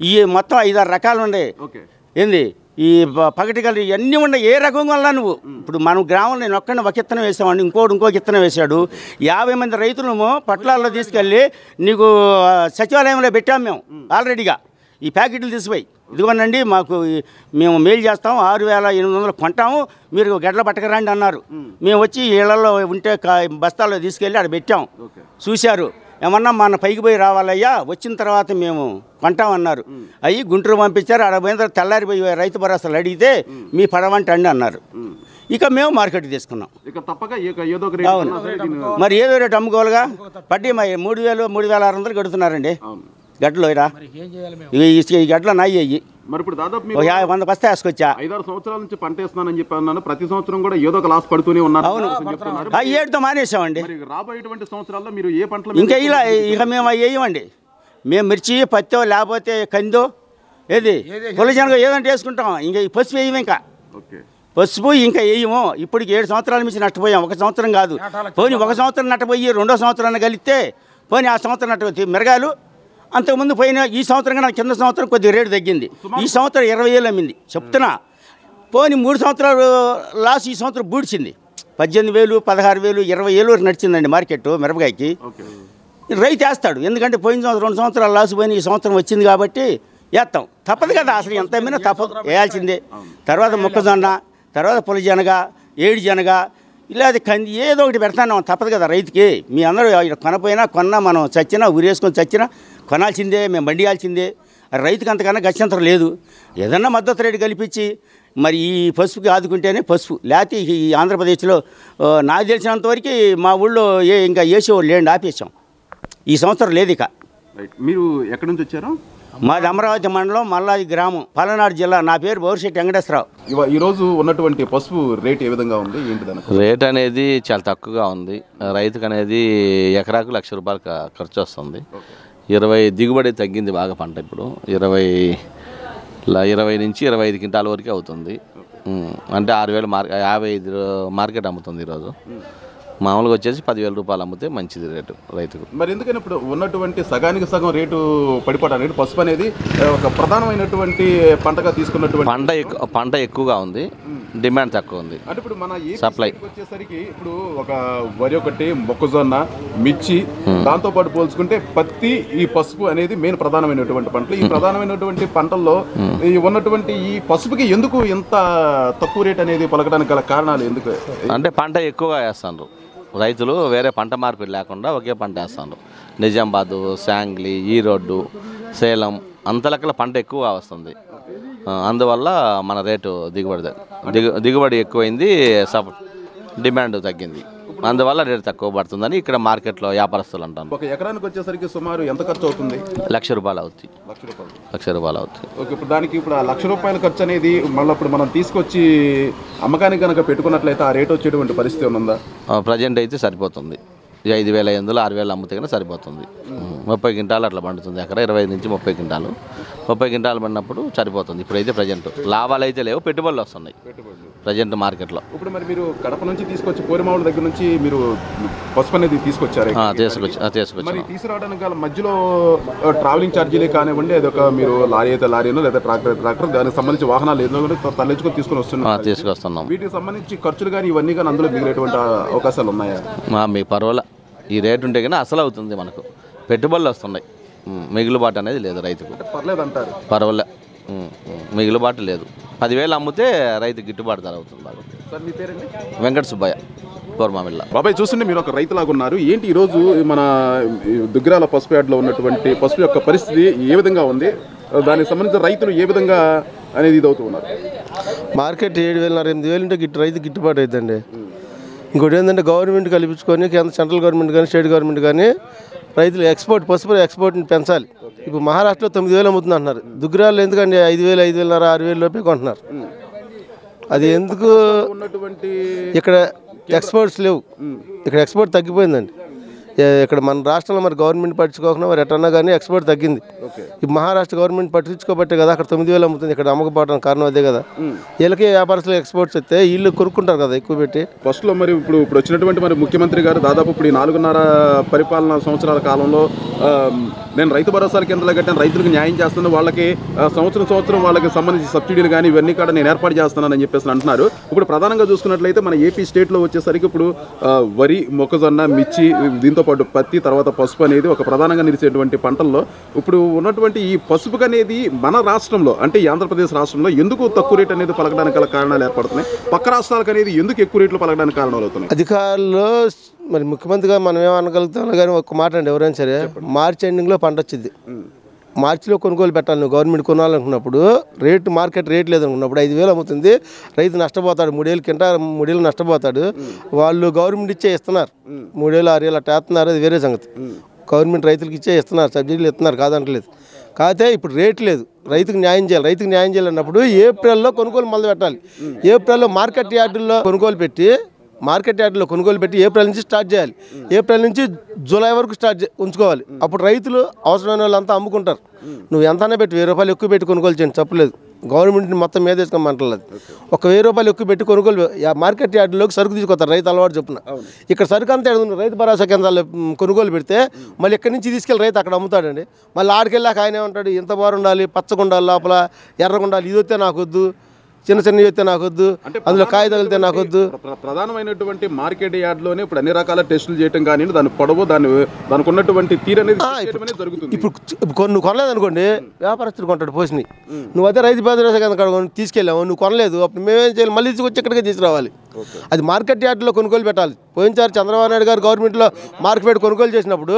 ఈ మొత్తం 5-6 రకాలు ఉన్నాయి. ఏంది ఈ పగటికలు ఇవన్నీ ఉన్నాయి. ఏ రకంగా వల్ల నువ్వు ఇప్పుడు మనం గ్రామంలో నేను ఒక్కడిని ఒక ఇత్తనం వేసామండి, ఇంకొక ఇత్తనం వేశాడు. 50 మంది రైతులము పట్లాల్లో తీసుకెళ్ళి నీకు సచివాలయంలో పెట్టాము మేము ఆల్రెడీగా. ఈ ప్యాకెట్లు తీసిపోయి ఇదిగోనండి మాకు మేము మెయిల్ చేస్తాం, 6,800 కొంటాము, మీరు గడ్డల పట్టకరండి అన్నారు. మేము వచ్చి ఇళ్లలో ఉంటే బస్తాల్లో తీసుకెళ్ళి అక్కడ పెట్టాం. చూశారు, ఏమన్నా మన పైకి పోయి రావాలయ్యా, వచ్చిన తర్వాత మేము కొంటామన్నారు. అయ్యి గుంటూరు పంపించారు. ఆడ పోయిన తర్వాత తెల్లారిపోయి రైతు భరోసాలు అడిగితే మీ పడవంట అండి అన్నారు. ఇక మేము మార్కెట్ తీసుకున్నాం. అవును, మరి ఏదో రేటు అమ్ముకోవాలిగా. పడ్డి మరి 3,000 3,600 కడుతున్నారండి గడ్డలో. ఈ గడ్డలో నాయి అయ్యి మరి ఇప్పుడు దాదాపు 100 బస్తా వేసుకొచ్చా. 5-6 సంవత్సరాల నుంచి పంట వేస్తున్నానని చెప్పి అన్నాను. ప్రతి సంవత్సరం కూడా ఏదో ఒక లాస్ పడుతూనే ఉన్నారు. అవును, 7తో మానేసామండి. రాబోయేటువంటి సంవత్సరాల్లో మీరు ఏ పంటలు ఇంకా ఇలా ఇక మేము అవి వేయమండి. మేము మిర్చి, పత్తో, లేకపోతే కందో, ఏది పొలజనగా ఏదంటే వేసుకుంటాం. ఇంకా ఈ పసుపు వేయము. ఇంకా పసుపు ఇంకా వేయము. ఇప్పటికి 7 సంవత్సరాల నుంచి నష్టపోయాం. 1 సంవత్సరం కాదు, పోనీ 1 సంవత్సరం నష్టపోయి 2వ సంవత్సరాన్ని కలిస్తే పోనీ ఆ సంవత్సరం నష్టపోయి మిరగాయలు అంతకుముందు పోయిన ఈ సంవత్సరం కన్నా కింద సంవత్సరం కొద్దిగా రేటు తగ్గింది. ఈ సంవత్సరం 20,000 అమ్మింది చెప్తున్నా. పోనీ 3 సంవత్సరాలు లాస్ ఈ సంవత్సరం బూడ్చింది. 18,000, 16,000, 20,000 వరకు నడిచిందండి మార్కెట్ మిరపకాయకి. రైతు వేస్తాడు, ఎందుకంటే పోయిన సంవత్సరం 2 సంవత్సరాలు లాస్ పోయిన ఈ సంవత్సరం వచ్చింది కాబట్టి వేస్తాం. తప్పదు కదా, అసలు ఎంత అమ్మినా తప్పదు, వేయాల్సిందే. తర్వాత మొక్కజొన్న, తర్వాత పులిజనగ, ఏడిజనగ, ఇలా అది కంది ఏదో ఒకటి పెడతాను, తప్పదు కదా రైతుకి. మీ అందరూ కొనపోయినా కొన్నా మనం చచ్చినా ఊరేసుకొని చచ్చినా కొనాల్సిందే, మేము బండియాల్సిందే. రైతుకి అంతకన్నా గత్యంతరం లేదు. ఏదన్నా మద్దతు రేటు కల్పించి మరి ఈ పసుపుకి ఆదుకుంటేనే పసుపు. లేకపోతే ఈ ఆంధ్రప్రదేశ్లో నాకు తెలిసినంతవరకు మా ఊళ్ళో ఇంకా వేసేవాళ్ళు లేండి, ఆపేసాం. ఈ సంవత్సరం లేదు ఇక. మీరు ఎక్కడి నుంచి వచ్చారు? మాది అమరావతి మండలం, మల్లాది గ్రామం, పలనాడు జిల్లా. నా పేరు బౌరిశెట్టి వెంకటేశ్వరరావు. ఈరోజు ఉన్నటువంటి పసుపు రేట్ ఏ విధంగా ఉంది, ఏంటి దాని రేట్ అనేది చాలా తక్కువగా ఉంది. రైతుకు అనేది ఎకరాకు ₹1,00,000 ఖర్చు వస్తుంది. 20 దిగుబడి తగ్గింది బాగా పంట. ఇప్పుడు 20 నుంచి 25 క్వింటాల వరకు అవుతుంది. అంటే 6,000 మార్కెట్ అమ్ముతుంది ఈరోజు. మామూలుగా వచ్చేసి ₹10,000 అమ్మితే మంచిది రేటు రైతుకు. మరి ఎందుకని ఇప్పుడు ఉన్నటువంటి సగానికి సగం రేటు పడిపోవడానికి పసుపు అనేది ఒక ప్రధానమైనటువంటి పంటగా తీసుకున్నటువంటి పంట ఎక్కువగా ఉంది, డిమాండ్ తక్కువ ఉంది. అంటే ఇప్పుడు మన సప్లై వచ్చేసరికి ఇప్పుడు ఒక వరి ఒకటి, మొక్కజొన్న, మిర్చి, దాంతోపాటు పోల్చుకుంటే పత్తి, ఈ పసుపు అనేది మెయిన్ ప్రధానమైనటువంటి పంటలు. ఈ ప్రధానమైనటువంటి పంటల్లో ఉన్నటువంటి ఈ పసుపుకి ఎందుకు ఇంత తక్కువ రేట్ అనేది పలకడానికి గల కారణాలు ఎందుకు? అంటే పంట ఎక్కువగా వేస్తారు రైతులు, వేరే పంట మార్పిడి లేకుండా ఒకే పంట వేస్తారు. నిజామాబాదు, శాంగ్లీ, ఈరోడ్డు, సేలం అంత లెక్కల పంట ఎక్కువ వస్తుంది. అందువల్ల మన రేటు దిగుబడి ఎక్కువైంది, డిమాండ్ తగ్గింది. అందువల్ల రేటు తక్కువ పడుతుందని ఇక్కడ మార్కెట్లో వ్యాపారస్తులు అంటారు. ఒక ఎకరానికి వచ్చేసరికి సుమారు ఎంత ఖర్చు అవుతుంది? ₹1,00,000 అవుతుంది. ₹1,00,000 అవుతుంది. ఓకే, ఇప్పుడు దానికి ఇప్పుడు ఆ ₹1,00,000 ఖర్చు అనేది మళ్ళీ ఇప్పుడు మనం తీసుకొచ్చి అమ్మకానికి కనుక పెట్టుకున్నట్లయితే ఆ రేటు వచ్చేటువంటి పరిస్థితి ఉందా? ప్రజెంట్ అయితే సరిపోతుంది. 5,500, 6,000 అమ్మితే కన్నా సరిపోతుంది. 30 క్వింటాలు అట్లా పండుతుంది ఎకరా. 20 నుంచి 30 క్వింటాలు. 30 క్వింటాలు పడినప్పుడు సరిపోతుంది. ఇప్పుడైతే ప్రజెంట్ లాభాలు అయితే లేవు, పెట్టుబడులు వస్తున్నాయి ప్రజెంట్ మార్కెట్లో. ఇప్పుడు మరి మీరు కడప నుంచి తీసుకొచ్చి పోరిమావుల దగ్గర నుంచి మీరు పసుపు అనేది తీసుకొచ్చారు. మరి తీసుకురావడానికి గల మధ్యలో ట్రావెలింగ్ ఛార్జీలే కానివ్వండి, అదొక మీరు లారీ అయితే లారీనో లేదా ట్రాక్టర్ దానికి సంబంధించి వాహనాలు ఏదో తరలించుకొని తీసుకొస్తున్నాం. వీటికి సంబంధించి ఖర్చులు కానీ ఇవన్నీ కానీ అందులో మిగిలేటువంటి అవకాశాలు ఉన్నాయా? మీకు పర్వాలే, ఈ రేటు ఉంటే కానీ అసలు అవుతుంది. మనకు పెట్టుబడులు వస్తున్నాయి, మిగులుబాటు అనేది లేదు రైతుకు. పర్లేదు అంటారు? పర్వాలే, మిగులుబాటు లేదు. 10,000 అమ్మితే రైతు గిట్టుబాటు ధర అవుతుంది. సార్ మీ పేరండి? వెంకట సుబ్బయ్య, కోరమామిల్ల. బాబాయ్, చూస్తుంటే మీరు ఒక రైతులాగా ఉన్నారు. ఏంటి ఈరోజు మన దుగ్గిరాల పసుపు యార్డ్లో ఉన్నటువంటి పసుపు యొక్క పరిస్థితి ఏ విధంగా ఉంది? దానికి సంబంధించిన రైతులు ఏ విధంగా అనేది ఇది అవుతూ ఉన్నారు? మార్కెట్ 7,000, 8,000 ఉంటే రైతు గిట్టుబాటు అవుతుందండి. ఇంకోటి ఏంటంటే గవర్నమెంట్ కల్పించుకొని, సెంట్రల్ గవర్నమెంట్ కానీ స్టేట్ గవర్నమెంట్ కానీ రైతులు పసుపు ఎక్స్పోర్ట్ని పెంచాలి. ఇప్పుడు మహారాష్ట్రలో 9,000 అమ్ముతుంది అంటున్నారు. దుగ్గిరాల్లో ఎందుకండి 5,000, 5,500, 6,000 లోపే కొంటున్నారు. అది ఎందుకు? ఇక్కడ ఎక్స్పోర్ట్స్ లేవు, ఇక్కడ ఎక్స్పోర్ట్ తగ్గిపోయిందండి. ఇక్కడ మన రాష్ట్రంలో మరి గవర్నమెంట్ పట్టించుకోకుండా మరి ఎట్టన్నా కానీ ఎక్స్పోర్ట్ తగ్గింది. ఈ మహారాష్ట్ర గవర్నమెంట్ పట్టించుకోబట్టే కదా అక్కడ 9,000 అమ్ముతుంది, ఇక్కడ అమ్మకపోవడానికి కారణం అదే కదా. వీళ్ళకి వ్యాపారస్తులు ఎక్స్పోర్ట్స్ వస్తే వీళ్ళు కొనుక్కుంటారు కదా ఎక్కువ పెట్టి. ఫస్ట్లో మరి ఇప్పుడు వచ్చినటువంటి మరి ముఖ్యమంత్రి గారు దాదాపు ఇప్పుడు ఈ 4.5 పరిపాలనా సంవత్సరాల కాలంలో నేను రైతు భరోసాల కేంద్రాలు కట్టాను, రైతులకు న్యాయం చేస్తున్నాను, వాళ్ళకి సంవత్సరం వాళ్ళకి సంబంధించి సబ్సిడీలు కానీ ఇవన్నీ కూడా నేను ఏర్పాటు చేస్తున్నానని చెప్పేసి అంటున్నారు. ఇప్పుడు ప్రధానంగా చూసుకున్నట్లయితే మన ఏపీ స్టేట్లో వచ్చేసరికి ఇప్పుడు వరి, మొక్కజొన్న, మిర్చి, దీంతో పాటు పత్తి, తర్వాత పసుపు అనేది ఒక ప్రధానంగా నిలిచేటువంటి పంటల్లో ఇప్పుడు ఉన్నటువంటి ఈ పసుపుకు అనేది మన రాష్ట్రంలో అంటే ఈ ఆంధ్రప్రదేశ్ రాష్ట్రంలో ఎందుకు తక్కువ రేట్ అనేది పలకడానికి గల కారణాలు ఏర్పడుతున్నాయి? పక్క రాష్ట్రాలకు అనేది ఎందుకు ఎక్కువ రేట్లు పలకడానికి కారణాలు అవుతున్నాయి? అధికారులు మరి ముఖ్యమంత్రిగా మనం ఏమనగలుగుతాం కానీ ఒక మాట అండి, ఎవరైనా సరే మార్చి ఎండింగ్లో పంట వచ్చింది, మార్చిలో కొనుగోలు పెట్టాలి. నువ్వు గవర్నమెంట్ కొనాలనుకున్నప్పుడు మార్కెట్ రేట్ లేదనుకున్నప్పుడు 5,000 అమ్ముతుంది, రైతు నష్టపోతాడు, 3,000 నష్టపోతాడు. వాళ్ళు గవర్నమెంట్ ఇస్తున్నారు 3,000 6,000 అట్లా వేస్తున్నారు, అది వేరే సంగతి. గవర్నమెంట్ రైతులకు ఇస్తున్నారు, సబ్సిడీలు ఇస్తున్నారు, కాదంటలేదు. కాకపోతే ఇప్పుడు రేట్ లేదు, రైతుకు న్యాయం చేయాలి. రైతుకు న్యాయం చేయాలన్నప్పుడు ఏప్రిల్లో కొనుగోలు మొదలు పెట్టాలి. ఏప్రిల్లో మార్కెట్ యార్డుల్లో కొనుగోలు పెట్టి ఏప్రిల్ నుంచి స్టార్ట్ చేయాలి. ఏప్రిల్ నుంచి జూలై వరకు ఉంచుకోవాలి. అప్పుడు రైతులు అవసరమైన వాళ్ళంతా అమ్ముకుంటారు. నువ్వు ఎంతైనా పెట్టి 1,000 రూపాయలు ఎక్కువ పెట్టి కొనుగోలు చేయండి, తప్పలేదు. గవర్నమెంట్ని మొత్తం మీద వేసుకోమంటలేదు. ఒక 1,000 రూపాయలు ఎక్కువ పెట్టి కొనుగోలు మార్కెట్ యార్డులోకి సరుకు తీసుకొస్తారు రైతు అలవాటు చొప్పున. ఇక్కడ సరుకు అంతా రైతు భరోసా కేంద్రాలు కొనుగోలు పెడితే మళ్ళీ ఎక్కడి నుంచి తీసుకెళ్ళి రైతు అక్కడ అమ్ముతాడండి. మళ్ళీ ఆడికెళ్ళాక ఆయన ఏమంటాడు, ఇంత బారు ఉండాలి, పచ్చగా ఉండాలి, లోపల ఎర్రగా ఉండాలి, ఇది వస్తే నాకు వద్దు, చిన్న వస్తే నాకు వద్దు, అందులో కాయ తగిలితే నాకు వద్దు. ప్రధానమైనటువంటి మార్కెట్ యార్డ్లోనే ఇప్పుడు అన్ని రకాల టెస్టులు చేయడం కానీ దాని పొడవు దానికి ఉన్నటువంటి తీరు అనేది జరుగుతుంది. ఇప్పుడు నువ్వు కొనలేదు అనుకోండి, వ్యాపారస్తులు కొంటాడు పోసిని. నువ్వు అదే రైతు భరోసా కేంద్రం తీసుకెళ్ళావు, నువ్వు కొనలేదు, అప్పుడు మేమేం చేయాలి, మళ్ళీ తీసుకొచ్చి ఇక్కడికే తీసుకురావాలి. అది మార్కెట్ యార్డులో కొనుగోలు పెట్టాలి. పోయినసారి చంద్రబాబు నాయుడు గారు గవర్నమెంట్లో మార్కెట్ కొనుగోలు చేసినప్పుడు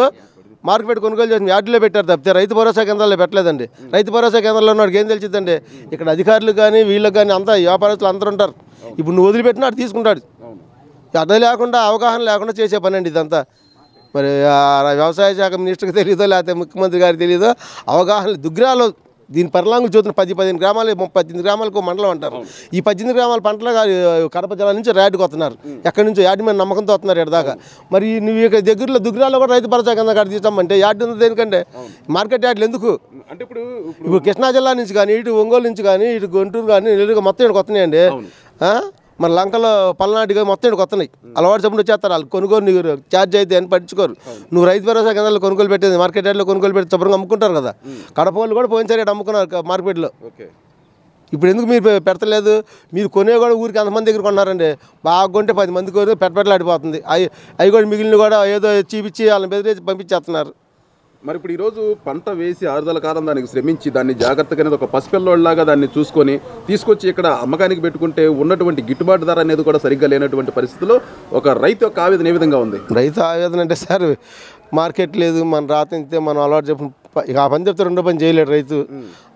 యార్డులో పెట్టారు తప్పితే రైతు భరోసా కేంద్రాల్లో పెట్టలేదండి. రైతు భరోసా కేంద్రాల్లో ఉన్నవాడికి ఏం తెలిసిందండి, ఇక్కడ అధికారులు కానీ వీళ్ళకి కానీ అంతా వ్యాపారస్తులు అందరూ ఉంటారు. ఇప్పుడు నువ్వు వదిలిపెట్టినా అటు తీసుకుంటాడు. అదే లేకుండా అవగాహన లేకుండా చేసే పని అండి ఇదంతా. మరి వ్యవసాయ శాఖ మినిస్టర్కి తెలియదో లేకపోతే ముఖ్యమంత్రి గారికి తెలియదో, అవగాహన దుగ్రాలు దీని పరిలాంగులు చూస్తున్న 10-15 గ్రామాలు 18 గ్రామాలకు మండలం అంటారు. ఈ 18 గ్రామాల పంటలు కడప జిల్లా నుంచి ర్యాడ్కి వస్తున్నారు, ఎక్కడి నుంచో యార్డు మీద నమ్మకంతో వస్తున్నారు ఇక్కడ దాకా. మరి నువ్వు ఇక్కడ దగ్గరలో దుగ్రాల్లో కూడా రైతు భరోసా కింద కాడ తీస్తామంటే యార్డు ఉంది దేనికంటే, మార్కెట్ యార్డులు ఎందుకు? అంటే ఇప్పుడు కృష్ణా జిల్లా నుంచి కానీ, ఇటు ఒంగోలు నుంచి కానీ, ఇటు గుంటూరు కానీ, నెల్లూరు మొత్తం ఇక్కడికి వస్తున్నాయండి. మన లంకలో పల్నాటిగా మొత్తం ఇక్కడికి వస్తున్నాయి. అలవాటు చెప్పండి వచ్చేస్తారు వాళ్ళు. కొనుగోలు నీకు ఛార్జ్ అయితే అని పట్టించుకోరు. నువ్వు రైతు భరోసా కేంద్రాల్లో కొనుగోలు పెట్టేది మార్కెట్ యార్డ్లో కొనుగోలు పెట్టి శుభ్రంగా అమ్ముకుంటారు కదా. కడప వాళ్ళు కూడా పోయినసారి అమ్ముకున్నారు మార్కెట్లో. ఇప్పుడు ఎందుకు మీరు పెడతలేదు? మీరు కొనే కూడా ఊరికి అంతమంది దగ్గర కొన్నారండి, బాగా కొంటే 10 మంది కొని పెట్టబెట్టలాడిపోతుంది. అవి కూడా మిగిలిన కూడా ఏదో చీపిచ్చి వాళ్ళని బెదిరించి పంపించేస్తున్నారు. మరి ఇప్పుడు ఈరోజు పంట వేసి 6 నెలల కాలం దానికి శ్రమించి దాన్ని జాగ్రత్తగా అనేది ఒక పసిపిల్లోళ్ళలాగా దాన్ని చూసుకొని తీసుకొచ్చి ఇక్కడ అమ్మకానికి పెట్టుకుంటే ఉన్నటువంటి గిట్టుబాటు ధర అనేది కూడా సరిగ్గా లేనటువంటి పరిస్థితుల్లో ఒక రైతు యొక్క ఆవేదన ఏ విధంగా ఉంది? రైతు ఆవేదన అంటే సార్, మార్కెట్ లేదు, మన రాతే మనం అలవాటు చెప్పిన ఇక ఆ పని చెప్తే రెండో పని చేయలేడు రైతు.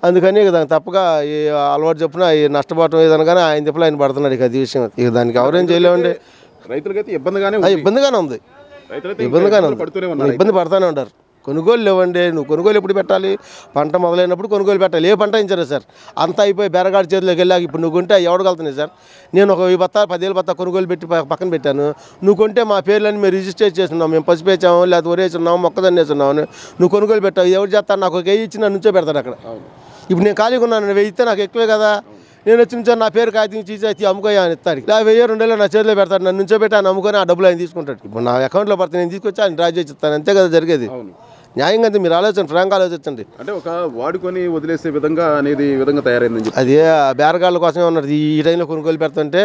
అందుకని ఇక దానికి తప్పగా ఈ అలవాటు చెప్పిన ఈ ఏదైనా కానీ ఆయన చెప్పలే ఆయన పడుతున్నాడు. ఇక అది విషయం, ఇక దానికి ఎవరేం చేయలేమండి. రైతులకైతే ఇబ్బందిగానే ఉంది, ఇబ్బంది పడుతూనే ఉంటారు. కొనుగోలు లేవండి. నువ్వు కొనుగోలు ఎప్పుడు పెట్టాలి? పంట మొదలైనప్పుడు కొనుగోలు పెట్టాలి. ఏ పంట ఇచ్చారు సార్, అంతా అయిపోయి బెరగాడి చేతిలోకి వెళ్ళాక ఇప్పుడు నువ్వు కొంటే ఎవడగలుగుతున్నాయి సార్? నేను ఒక 10,000 బత్తా కొనుగోలు పెట్టి పక్కన పెట్టాను. నువ్వు కొంటే మా పేర్లని మేము రిజిస్టర్ చేస్తున్నాం, మేము పసుపు వేసాము, లేకపోతే వరేస్తున్నాము, మొక్కదన్ని వేస్తున్నాము. నువ్వు కొనుగోలు పెట్టావు, ఎవరు చేస్తాను? నాకు 1,000 ఇచ్చి నా నుంచో పెడతాడు అక్కడ. ఇప్పుడు నేను ఖాళీగా ఉన్నాను, 1,000 ఇస్తే నాకు ఎక్కువే కదా. నేను వచ్చి నుంచో నా పేరు కాగితం చీచి అమ్ముకోయా అని ఇస్తాడు. ఇలా 1,000-2,000 నా చేతిలో పెడతాడు, నన్ను నుంచో పెట్టి ఆయన అమ్ముకొని ఆ డబ్బులు ఆయన తీసుకుంటాడు. ఇప్పుడు నా అకౌంట్లో పడితే నేను తీసుకొచ్చి ఆయన డ్రా చేసి ఇస్తాను, అంతే కదా జరిగేది. న్యాయంగా అంతే, మీరు ఆలోచన ఫ్రాంక్ ఆలోచించండి. అంటే ఒక వాడుకొని వదిలేసే విధంగా అనేది ఈ విధంగా తయారైందని అదే బేరగాళ్ళ కోసమే ఉన్నది. ఈ టైంలో కొనుగోలు పెడుతుంటే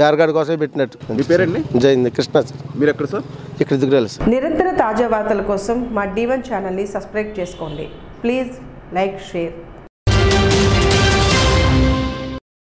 బేరగాడి కోసమే పెట్టినట్టు. మీ పేరండి? జైంది కృష్ణ సార్. మీరు ఎక్కడ సార్? ఇక్కడ దిగురాలి సార్. నిరంతర తాజా వార్తల కోసం మా D1 ఛానల్ని సబ్స్క్రైబ్ చేసుకోండి. Please like, share.